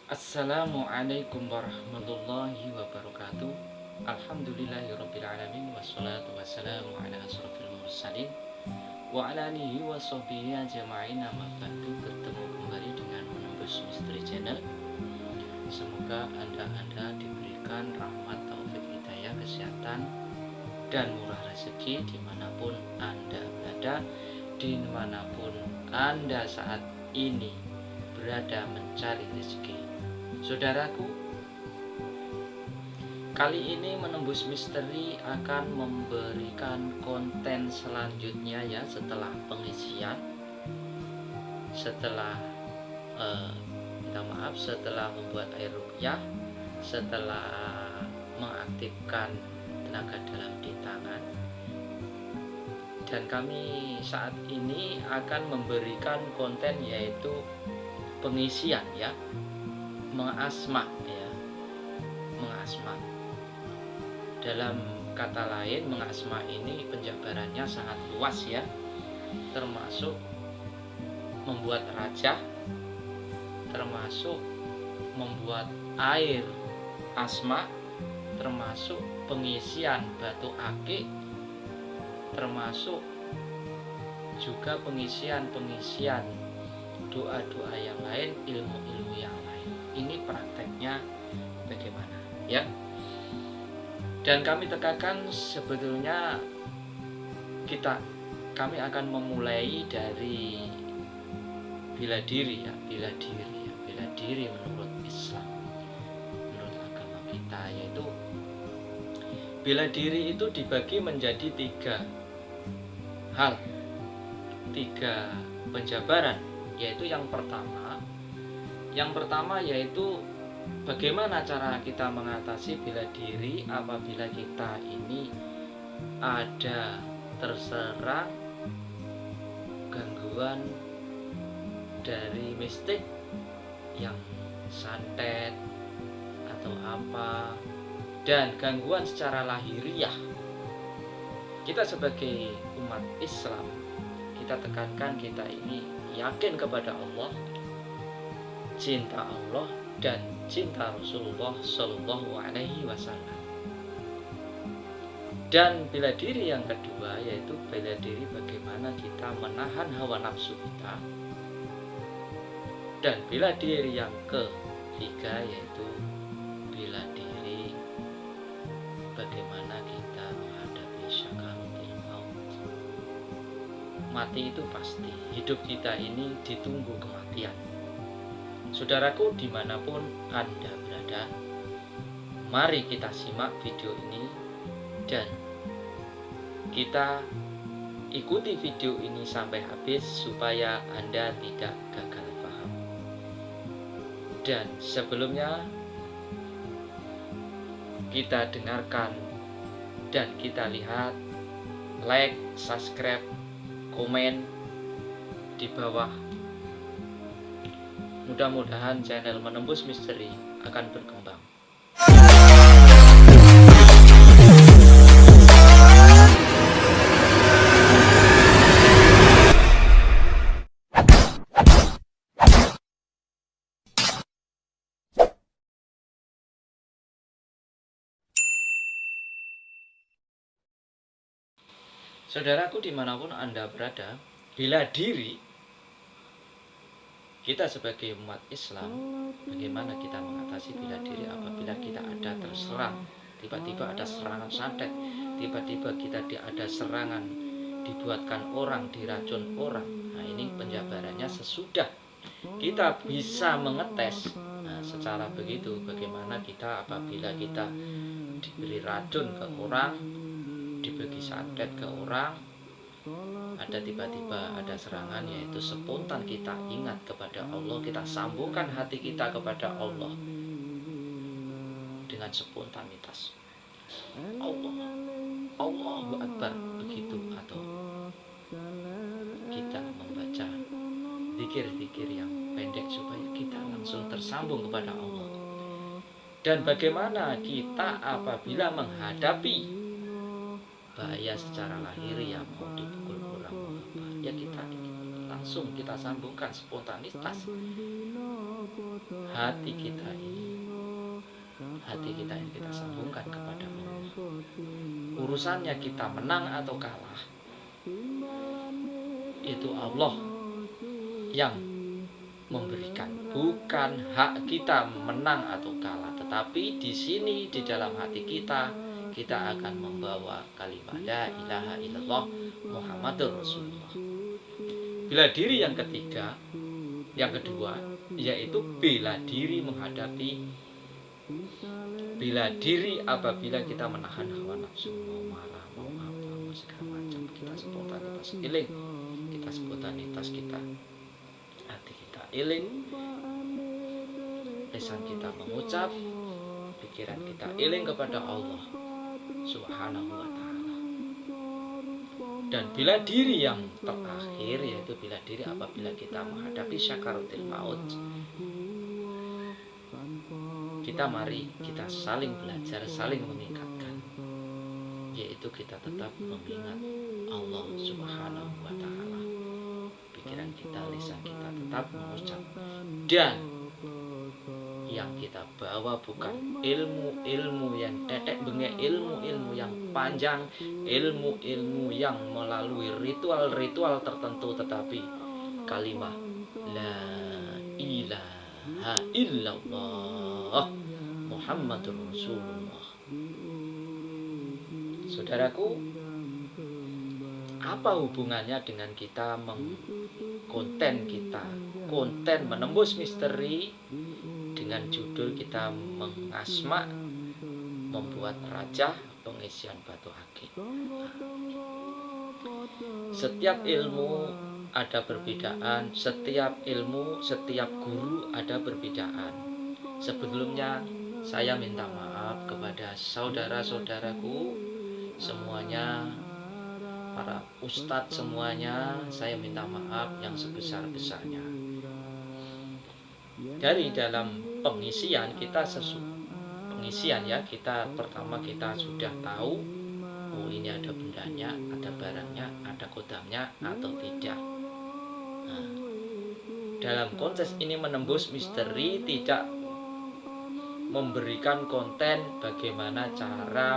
Assalamualaikum warahmatullahi wabarakatuh. Alhamdulillahirrabbilalamin. Wassalatu wassalamu ala asrafil mursalin wa ala alihi wa sahbihi ajma'in. Amma ba'du. Bertemu kembali dengan Menembus Misteri Channel. Semoga anda diberikan rahmat, taufik, hidayah, kesehatan dan murah rezeki dimanapun anda berada, dimanapun anda saat ini berada mencari rezeki. Saudaraku, kali ini Menembus Misteri akan memberikan konten selanjutnya ya, setelah pengisian, setelah setelah membuat air ruqyah, setelah mengaktifkan tenaga dalam di tangan. Dan kami saat ini akan memberikan konten yaitu pengisian ya, mengasma ya, mengasma. Dalam kata lain, mengasma ini penjabarannya sangat luas ya, termasuk membuat rajah, termasuk membuat air asma, termasuk pengisian batu akik, termasuk juga pengisian doa-doa yang lain, ilmu-ilmu yang lain. Ini prakteknya bagaimana ya. Dan kami tekankan sebetulnya kami akan memulai dari bela diri menurut Islam, menurut agama kita, yaitu bela diri itu dibagi menjadi tiga penjabaran, yaitu yang pertama yaitu bagaimana cara kita mengatasi bela diri apabila kita ini ada terserang gangguan dari mistik yang santet atau apa, dan gangguan secara lahiriah. Kita sebagai umat Islam, kita tekankan kita ini yakin kepada Allah, cinta Allah dan cinta Rasulullah Shallallahu Alaihi Wasallam. Dan bela diri yang kedua yaitu bela diri bagaimana kita menahan hawa nafsu kita. Dan bela diri yang ketiga yaitu bela diri bagaimana kita menghadapi sakaratul maut. Mati itu pasti, hidup kita ini ditunggu kematian. Saudaraku, dimanapun anda berada, mari kita simak video ini dan kita ikuti video ini sampai habis supaya anda tidak gagal paham. Dan sebelumnya kita dengarkan dan kita lihat, like, subscribe, komen di bawah. Mudah-mudahan channel Menembus Misteri akan berkembang. Saudaraku, dimanapun anda berada, bela diri kita sebagai umat Islam, bagaimana kita mengatasi bela diri apabila kita ada terserang, tiba-tiba ada serangan santet, tiba-tiba kita ada serangan dibuatkan orang, diracun orang. Nah, ini penjabarannya sesudah kita bisa mengetes. Nah, secara begitu bagaimana kita apabila kita diberi racun ke orang, dibagi santet ke orang, ada tiba-tiba ada serangan, yaitu spontan kita ingat kepada Allah, kita sambungkan hati kita kepada Allah dengan spontanitas. Allahu Akbar begitu, atau kita membaca zikir-zikir yang pendek supaya kita langsung tersambung kepada Allah. Dan bagaimana kita apabila menghadapi bahaya secara lahir yang mau dipukul orang, ya kita langsung kita sambungkan spontanitas hati kita ini kita sambungkan kepada Allah. Urusannya kita menang atau kalah, itu Allah yang memberikan, bukan hak kita menang atau kalah. Tetapi di sini di dalam hati kita akan membawa kalimat la ilaha illallah Muhammadur Rasulullah. Bela diri yang kedua yaitu bela diri apabila kita menahan hawa nafsu, mau marah, mau apa, mau segala macam. Kita spontanitas iling, hati kita iling, lisan kita mengucap, pikiran kita iling kepada Allah Subhanahu wa ta'ala. Dan bela diri yang terakhir yaitu bela diri apabila kita menghadapi syakaratul maut. Mari kita saling belajar, saling mengingatkan, yaitu kita tetap mengingat Allah Subhanahu wa ta'ala. Pikiran kita, lisan kita tetap mengucap, dan yang kita bawa bukan ilmu yang tetek bengek, ilmu yang panjang, ilmu yang melalui ritual tertentu, tetapi kalimat la ilaha illallah Muhammadur Rasulullah. Saudaraku, apa hubungannya dengan kita konten menembus misteri dengan judul kita mengasma, membuat raja, pengisian batu akik. Setiap ilmu ada perbedaan, setiap guru ada perbedaan. Sebelumnya saya minta maaf kepada saudara-saudaraku semuanya, para ustadz semuanya, saya minta maaf yang sebesar-besarnya. Dari dalam pengisian kita pertama kita sudah tahu, oh ini ada bendanya, ada barangnya, ada kodamnya atau tidak. Nah, dalam konteks ini menembus misteri tidak memberikan konten bagaimana cara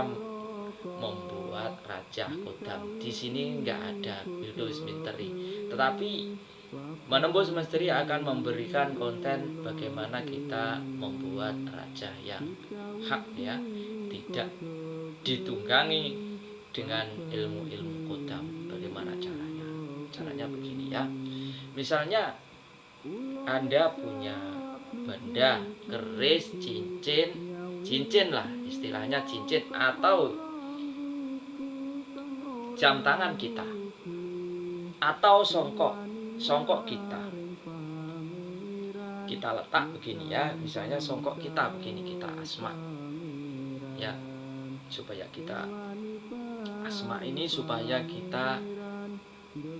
membuat raja kodam. Di sini nggak ada menembus misteri, tetapi menembus misteri akan memberikan konten bagaimana kita membuat raja yang hak, ya, tidak ditunggangi dengan ilmu-ilmu kodam. Bagaimana caranya? Caranya begini, ya. Misalnya Anda punya benda, keris, cincin lah istilahnya, cincin atau jam tangan kita, atau songkok kita letak begini, ya. Misalnya songkok kita begini, kita asma, ya, supaya kita asma ini supaya kita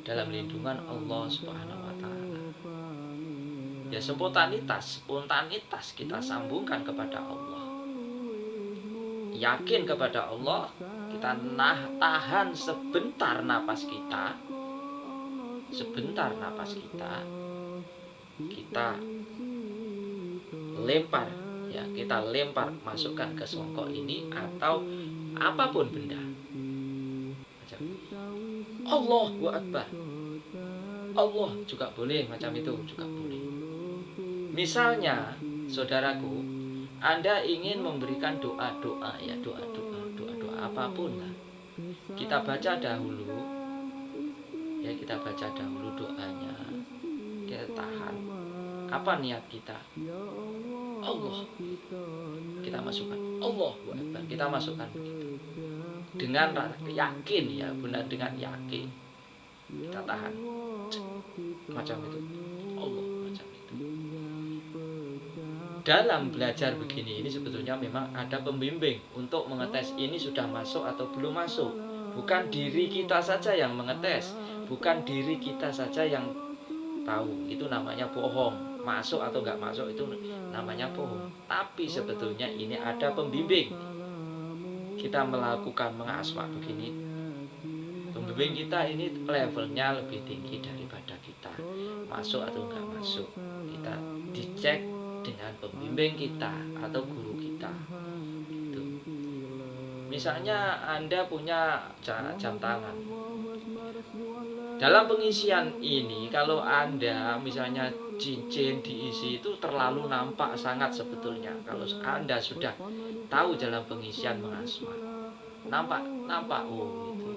dalam lindungan Allah Subhanahu wa ta'ala. Ya, spontanitas kita sambungkan kepada Allah. Yakin kepada Allah, kita tahan sebentar napas kita. Kita lempar, ya, masukkan ke songkok ini atau apapun benda. Allahu Akbar. Allah juga boleh, macam itu juga boleh. Misalnya, saudaraku, Anda ingin memberikan doa-doa, ya, doa apapun lah. Kita baca dahulu doanya. Kita tahan. Apa niat kita? Allah. Kita masukkan Allahu Akbar. Kita masukkan begitu. Dengan yakin, ya, benar, dengan yakin. Kita tahan. Macam itu. Allah, macam itu. Dalam belajar begini ini sebetulnya memang ada pembimbing untuk mengetes ini sudah masuk atau belum masuk. Bukan diri kita saja yang mengetes, bukan diri kita saja yang tahu. Itu namanya bohong. Masuk atau enggak masuk itu namanya bohong. Tapi sebetulnya ini ada pembimbing. Kita melakukan mengasma begini, pembimbing kita ini levelnya lebih tinggi daripada kita. Masuk atau enggak masuk, kita dicek dengan pembimbing kita atau guru kita. Itu. Misalnya Anda punya jam tangan. Dalam pengisian ini, kalau Anda misalnya cincin diisi itu terlalu nampak sangat sebetulnya. Kalau Anda sudah tahu dalam pengisian mengasma, nampak oh itu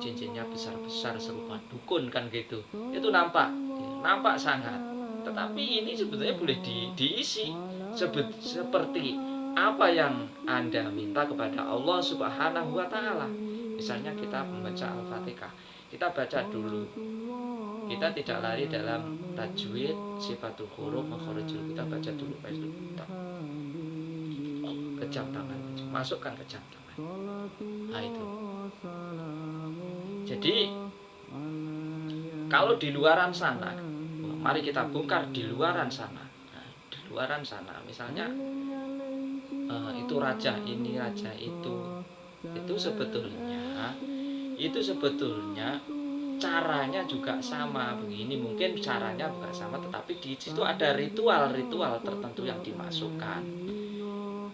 cincinnya besar-besar serupa dukun kan gitu, itu nampak sangat. Tetapi ini sebetulnya boleh diisi seperti apa yang Anda minta kepada Allah Subhanahu wa Ta'ala. Misalnya kita membaca Al-Fatihah, kita baca dulu, kita tidak lari dalam tajwid, sifatul huruf, makharijul, kita baca dulu ke jam tangan, masukkan ke jam tangan. Nah itu. Jadi kalau di luaran sana, mari kita bongkar di luaran sana. Nah, di luaran sana, misalnya itu raja ini, raja itu sebetulnya caranya juga sama begini. Mungkin caranya bukan sama, tetapi di situ ada ritual tertentu yang dimasukkan,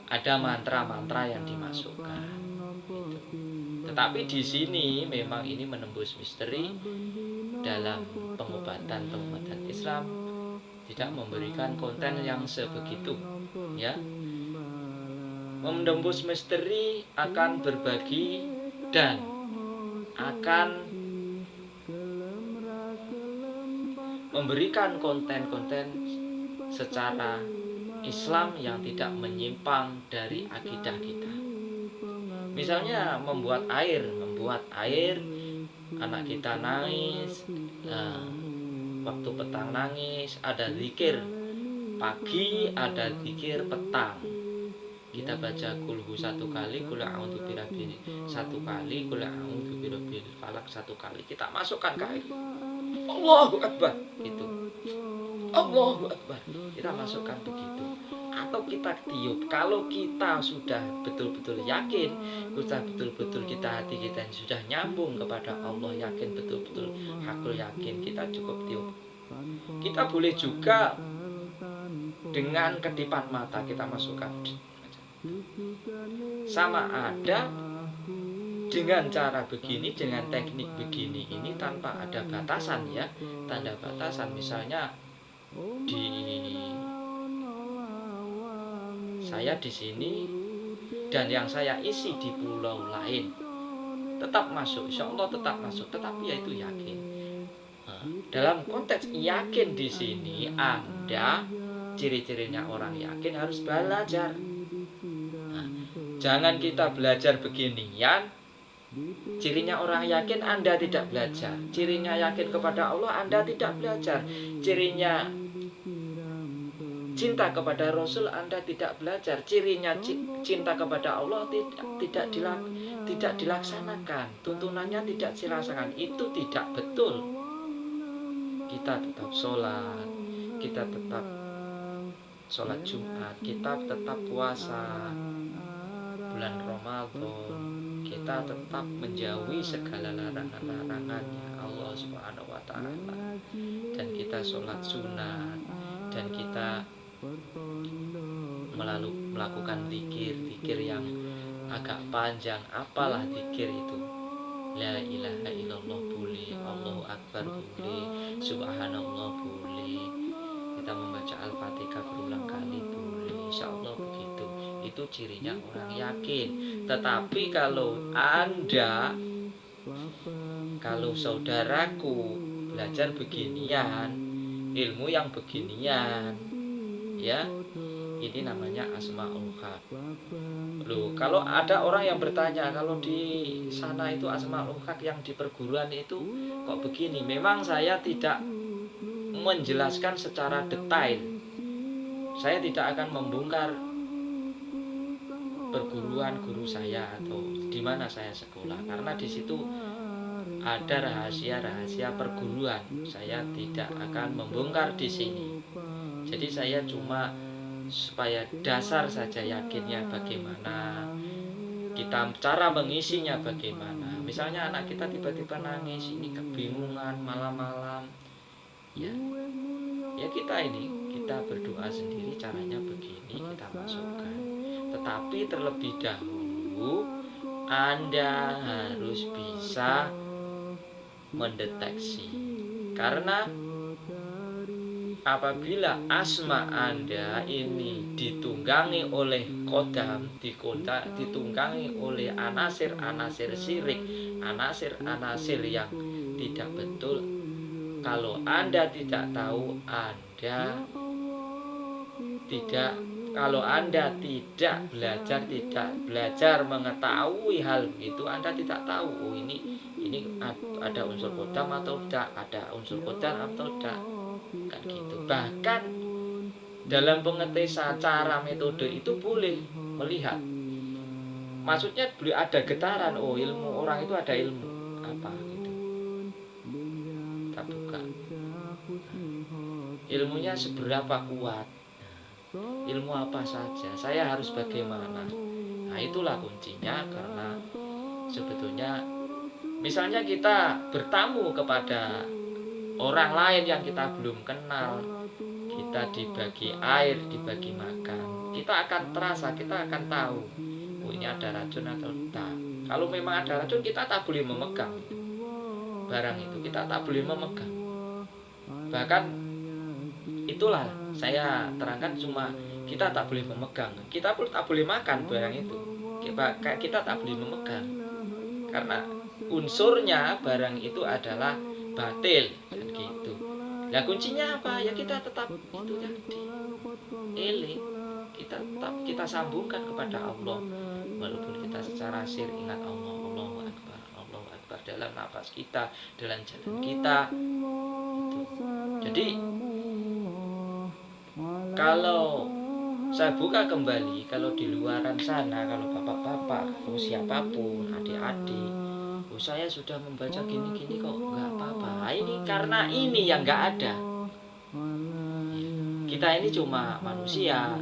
ada mantra-mantra yang dimasukkan. Tetapi di sini memang ini menembus misteri dalam pengobatan Islam, tidak memberikan konten yang sebegitu, ya. Menembus misteri akan berbagi dan akan memberikan konten-konten secara Islam yang tidak menyimpang dari akidah kita. Misalnya membuat air, anak kita nangis, waktu petang nangis, ada zikir pagi, ada zikir petang. Kita baca kulhu 1 kali, kul a'udzu birabbil 1 kali, kul a'udzu birabbil falak 1 kali. Kita masukkan ke air. Allahu Akbar, itu. Allahu Akbar. Kita masukkan begitu. Atau kita tiup. Kalau kita sudah betul-betul yakin, kita hati kita sudah nyambung kepada Allah, yakin betul-betul, hakul yakin, kita cukup tiup. Kita boleh juga dengan kedipan mata kita masukkan. Sama ada dengan cara begini, dengan teknik begini, ini tanpa ada batasan, ya, tanda batasan. Misalnya saya di sini dan yang saya isi di pulau lain tetap masuk, insya Allah tetap masuk, tetapi ya itu yakin. Dalam konteks yakin di sini, Anda ciri-cirinya orang yakin harus belajar. Jangan kita belajar beginian, cirinya orang yakin Anda tidak belajar. Cirinya yakin kepada Allah Anda tidak belajar. Cirinya cinta kepada Rasul Anda tidak belajar. Cirinya cinta kepada Allah tidak dilaksanakan. Tuntunannya tidak dilaksanakan. Itu tidak betul. Kita tetap sholat, kita tetap sholat Jumat, kita tetap puasa bulan Ramadan, kita tetap menjauhi segala larangan-larangannya Allah Subhanahu wa Ta'ala, dan kita sholat sunat, dan kita melakukan zikir yang agak panjang. Apalah zikir itu? La ilaha illallah boleh, Allahu Akbar boleh, Subhanallah boleh, kita membaca Al-Fatihah berulang kali boleh, insya Allah begitu. Itu cirinya orang yakin. Tetapi kalau saudaraku belajar beginian, ilmu yang beginian, ya, ini namanya asmaul haq. Loh, kalau ada orang yang bertanya, kalau di sana itu asmaul haq yang di perguruan itu kok begini? Memang saya tidak menjelaskan secara detail. Saya tidak akan membongkar perguruan guru saya atau di mana saya sekolah, karena di situ ada rahasia-rahasia perguruan. Saya tidak akan membongkar di sini. Jadi saya cuma supaya dasar saja yakinnya bagaimana, kita cara mengisinya bagaimana. Misalnya anak kita tiba-tiba nangis, ini kebingungan malam-malam, Ya, ya kita berdoa sendiri, caranya begini, kita masukkan. Tetapi terlebih dahulu Anda harus bisa mendeteksi, karena apabila asma Anda ini ditunggangi oleh kodam, ditunggangi oleh anasir-anasir syirik, anasir-anasir yang tidak betul, kalau Anda tidak tahu, kalau Anda tidak belajar mengetahui hal itu, Anda tidak tahu, oh ini ada unsur kodam atau tidak, ada unsur kodam atau tidak, kan gitu. Bahkan dalam pengetesan cara metode itu boleh melihat, maksudnya boleh ada getaran, oh ilmu orang itu ada ilmu apa gitu, kita buka ilmunya seberapa kuat, ilmu apa saja, saya harus bagaimana. Nah itulah kuncinya, karena sebetulnya misalnya kita bertamu kepada orang lain yang kita belum kenal, kita dibagi air, dibagi makan, kita akan terasa, kita akan tahu, oh ini ada racun atau tidak. Kalau memang ada racun, kita tak boleh memegang barang itu, kita tak boleh memegang. Bahkan itulah saya terangkan, cuma kita tak boleh memegang, kita pun tak boleh makan barang itu, kita tak boleh memegang, karena unsurnya barang itu adalah batil, kan gitu. Nah kuncinya apa? Ya kita tetap itu tadi, eling, kita sambungkan kepada Allah, walaupun kita secara sir ingat Allah, Allahu Akbar, Allahu Akbar dalam nafas kita, dalam jalan kita itu. Jadi kalau saya buka kembali, kalau di luaran sana, kalau bapak-bapak, kalau siapapun, adik-adik, oh saya sudah membaca gini-gini kok nggak apa-apa. Ini karena ini yang nggak ada. Kita ini cuma manusia.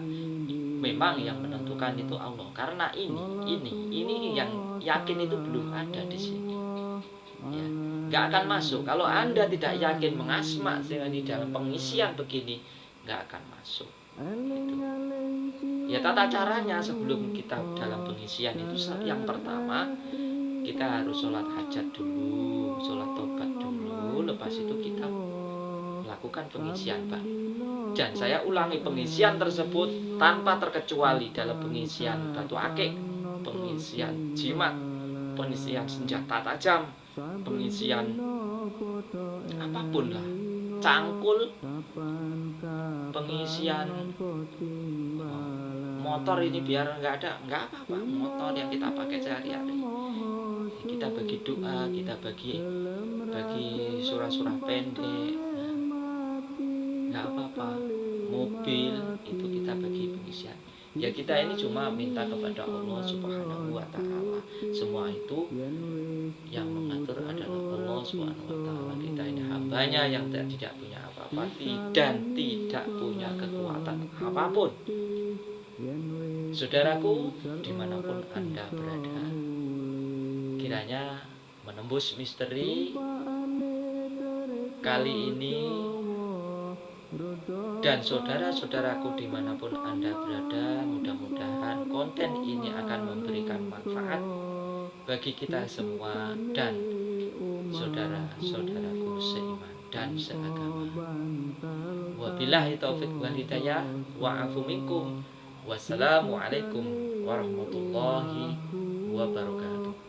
Memang yang menentukan itu Allah. Karena ini yang yakin itu belum ada di sini. Ya, nggak akan masuk. Kalau Anda tidak yakin mengasma di dalam pengisian begini, nggak akan masuk. Gitu. Ya tata caranya sebelum kita dalam pengisian itu, yang pertama kita harus sholat hajat dulu, sholat tobat dulu, lepas itu kita melakukan pengisian, Pak. Dan saya ulangi, pengisian tersebut tanpa terkecuali dalam pengisian batu akik, pengisian jimat, pengisian senjata tajam, pengisian apapun lah, cangkul, pengisian motor ini biar nggak apa-apa, motor yang kita pakai sehari-hari, kita bagi doa, kita bagi surah-surah pendek, nggak apa-apa, mobil itu kita bagi pengisian. Ya kita ini cuma minta kepada Allah Subhanahu wa Ta'ala, semua itu yang mengatur adalah Allah Subhanahu wa Ta'ala. Kita ini hambanya yang tidak punya apa-apa dan tidak punya kekuatan apapun. Saudaraku, dimanapun Anda berada, kiranya menembus misteri kali ini, dan saudara-saudaraku dimanapun Anda berada, mudah-mudahan konten ini akan memberikan manfaat bagi kita semua dan saudara-saudaraku seiman dan seagama. Wabillahi taufiq wal hidayah, wa'afu minkum. Wassalamualaikum warahmatullahi wabarakatuh.